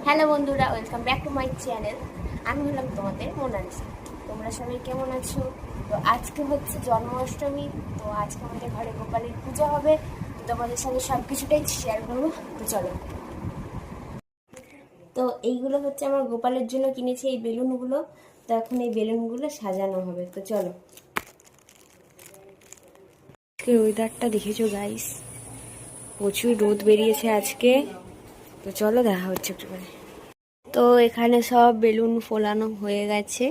Hello বন্ধুরা, welcome back to my channel. আমি হলাম তোমাদের মোনালিসা। তোমরা সবাই কেমন আছো? তো আজকে হচ্ছে জন্মাষ্টমী। তো আজকে আমাদের ঘরে গোপালের পূজা হবে। তো তোমাদের সঙ্গে সব কিছুটাই শেয়ার করবো। তো চলো। তো এইগুলো হচ্ছে আমার গোপালের জন্য কিনেছি, এই বেলুনগুলো। তো এখন এই বেলুনগুলো সাজানো হবে। তো চলো। আজকের ওয়েদারটা দেখেছো গাইস, প্রচুর রোদ বেরিয়েছে আজকে। তো চলো দেখা হচ্ছে একটু করে। তো এখানে সব বেলুন ফোলানো হয়ে গেছে।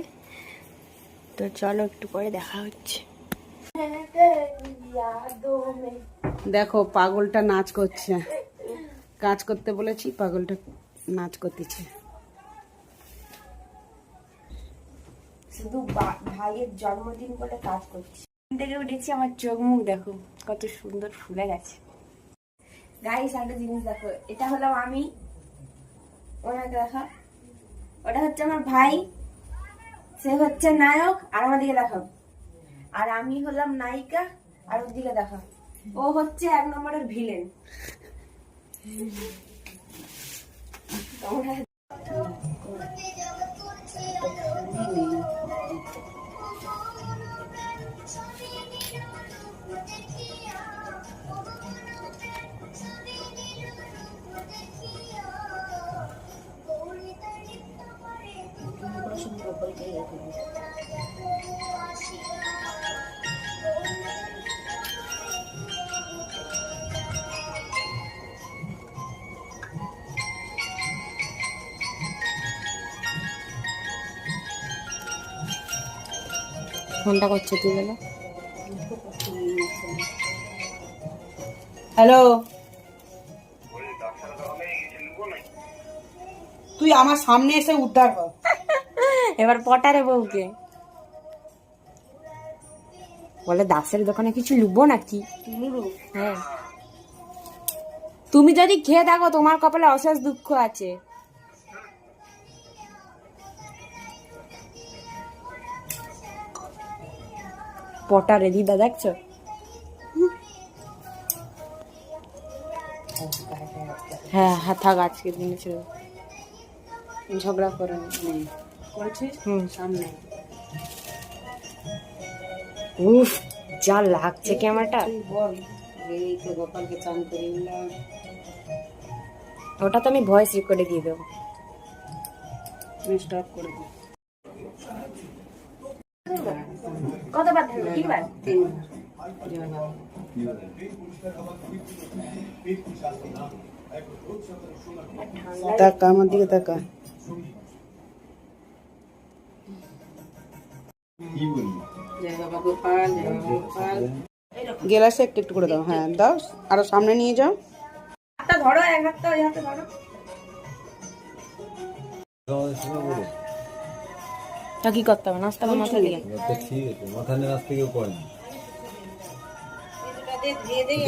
তো চলো একটু পরে দেখা হচ্ছে। দেখো পাগলটা নাচ করছে, কাজ করতে বলেছি, পাগলটা নাচ করতেছে। শুধু ভাইয়ের জন্মদিন বলে কাজ করছি। থেকে উঠেছি, আমার চোখ মুখ দেখো কত সুন্দর ফুলে গেছে। গাইস একটা জিনিস দেখো, এটা হলো আমি, ওনাকে দেখা। ওটা হচ্ছে আমার ভাই, সে হচ্ছে নায়ক। আর আমার দিকে দেখো, আর আমি হলাম নায়িকা। আর ওর দিকে দেখো, ও হচ্ছে 1 নম্বরের ভিলেন। ফোনটা করছে, তুই বলো। হ্যালো, তুই আমার সামনে এসে উদ্ধার কর। এবার পটারে বউকে বলে দাসের দোকানে কিছু লুবো নাকি। হ্যাঁ, তুমি যদি খেয়ে থাকো তোমার কপালে অশেষ দুঃখ আছে। পটারে দিদা দেখছো। হ্যাঁ হ্যাঁ, থাক আজকের দিনে ছিল। ঝগড়া করে করছিস সামনে। উফ, যা লাগছে ক্যামেরাটা। তুই বল, এই তো গোপালকে চান করে নিলাম। ওটা তো আমি ভয়েস রেকর্ডে দিয়ে দেবো। স্টপ করে দিই। কতবার ধরবে? 3বার। 3বার। তাকা আমার দিকে, তাকা। গেলাসে একটু একটু করে দাও। হ্যাঁ দাও, আরো সামনে নিয়ে যাও। হাতটা ধরো, এক হাতটা ওই হাতে ধরো। তা কি করতে হবে? নাস্তা বা মাথা দিয়ে? ঠিক আছে, মাথা নিয়ে আসতে কেউ করেনি,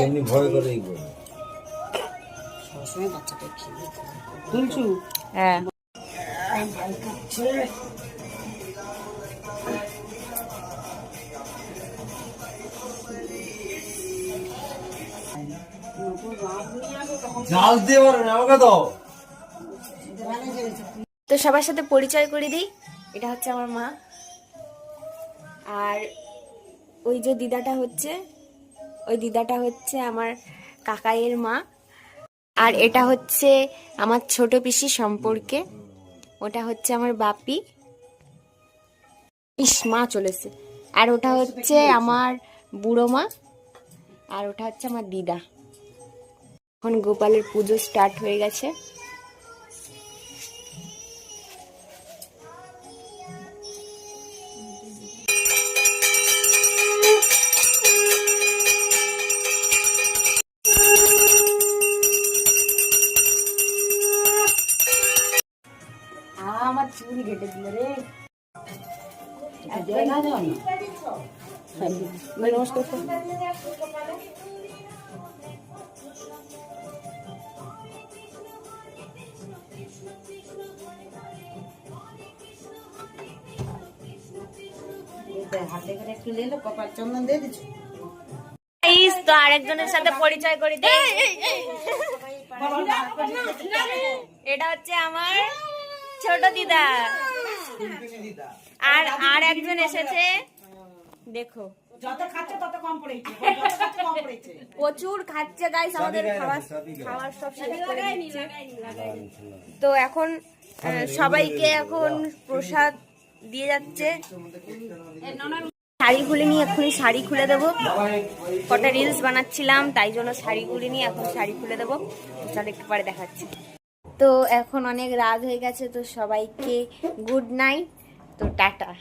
এমনি ভয় করেই করে। সবসময় বাচ্চাটা খেয়ে তুলছু। হ্যাঁ, জাল দিয়ে পারবেন আমাকে দাও। তো সবার সাথে পরিচয় করে দিই। এটা হচ্ছে আমার মা, আর ওই যে দিদাটা হচ্ছে, ওই দিদাটা হচ্ছে আমার কাকাইয়ের মা। আর এটা হচ্ছে আমার ছোট পিসি সম্পর্কে, ওটা হচ্ছে আমার বাপি। ইস, মা চলেছে। আর ওটা হচ্ছে আমার বুড়ো মা, আর ওটা হচ্ছে আমার দিদা। এখন গোপালের পুজো স্টার্ট হয়ে গেছে। আমার চুল কেটে দিল রে। নমস্কার। হাতে করে একটু লেলো, কপাল চন্দন দিয়ে দিচ্ছ। তো আরেকজনের সাথে পরিচয় করে দিই। এটা হচ্ছে আমার ছোট দিদা। আর একজন এসেছে, দেখো যত খাচ্ছে তত কম পড়েছে, প্রচুর খাচ্ছে গাইস, আমাদের খাবার সব শেষ করে দিচ্ছে। তো এখন সবাইকে এখন প্রসাদ দিয়ে যাচ্ছে। শাড়ি খুলে নিয়ে এক্ষুনি শাড়ি খুলে দেবো, কটা রিলস বানাচ্ছিলাম তাই জন্য শাড়ি খুলে নিয়ে এখন শাড়ি খুলে দেবো, চলো একটু পরে দেখাচ্ছি। তো এখন অনেক রাত হয়ে গেছে, তো সবাইকে গুড নাইট, তো টাটা।